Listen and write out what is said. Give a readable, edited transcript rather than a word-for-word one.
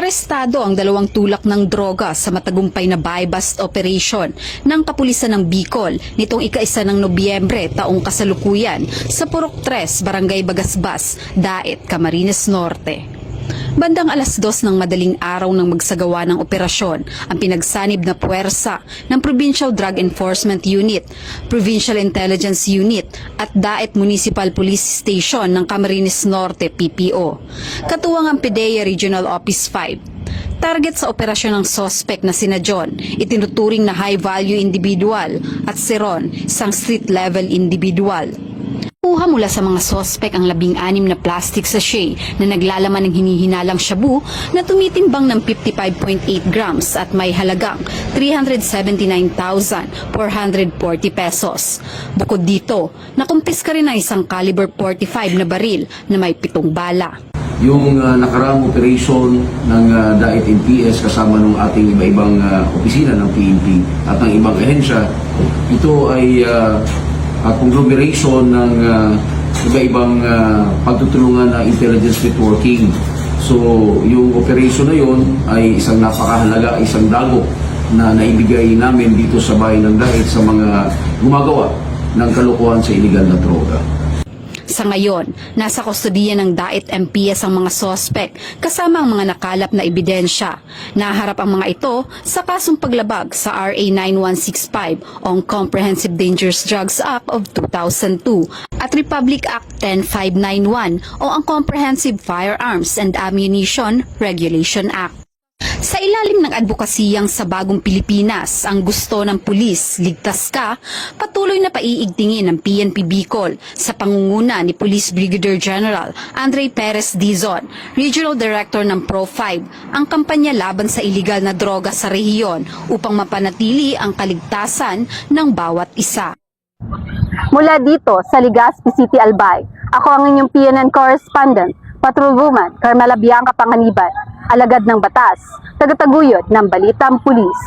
Arestado ang dalawang tulak ng droga sa matagumpay na buy-bust operation ng kapulisan ng Bicol nitong ika-1 ng Nobyembre taong kasalukuyan sa Purok 3, Barangay Bagasbas, Daet, Camarines Norte. Bandang 2:00 ng madaling araw ng magsagawa ng operasyon ang pinagsanib na puwersa ng Provincial Drug Enforcement Unit, Provincial Intelligence Unit at Daet Municipal Police Station ng Camarines Norte PPO. Katuwang ang PDEA Regional Office 5. Target sa operasyon ng sospek na sina John, itinuturing na high-value individual at si Ron, isang street-level individual. Kuha mula sa mga sospek ang 16 na plastic sachet na naglalaman ng hinihinalang shabu na tumitimbang ng 55.8 grams at may halagang 379,440 pesos. Bukod dito, nakumpiska rin ang isang caliber 45 na baril na may 7 bala. Yung nakaraang operation ng Daet NPS kasama ng ating iba-ibang opisina ng PNP at ng ibang ahensya, ito ay conglomeration ng iba-ibang pagtutulungan na intelligence networking. So, yung operation na yon ay isang napakahalaga, isang dagok na naibigay namin dito sa bayan ng Daet sa mga gumagawa ng kalokohan sa iligal na droga. Sa ngayon, nasa kustodiya ng Daet MPS ang mga sospek kasama ang mga nakalap na ebidensya. Naharap ang mga ito sa kasong paglabag sa RA 9165 o Comprehensive Dangerous Drugs Act of 2002 at Republic Act 10591 o ang Comprehensive Firearms and Ammunition Regulation Act. Sa ilalim ng advokasiyang sa bagong Pilipinas, ang gusto ng pulis, ligtas ka, patuloy na paiigtingin ng PNP Bicol sa pangunguna ni Police Brigadier General Andre Perez Dizon, Regional Director ng Pro5, ang kampanya laban sa iligal na droga sa rehiyon upang mapanatili ang kaligtasan ng bawat isa. Mula dito sa Legazpi City, Albay, ako ang inyong PNN correspondent, Patrolwoman Carmela Bianca Panganiban, alagad ng batas, tagataguyod ng Balitang Pulis.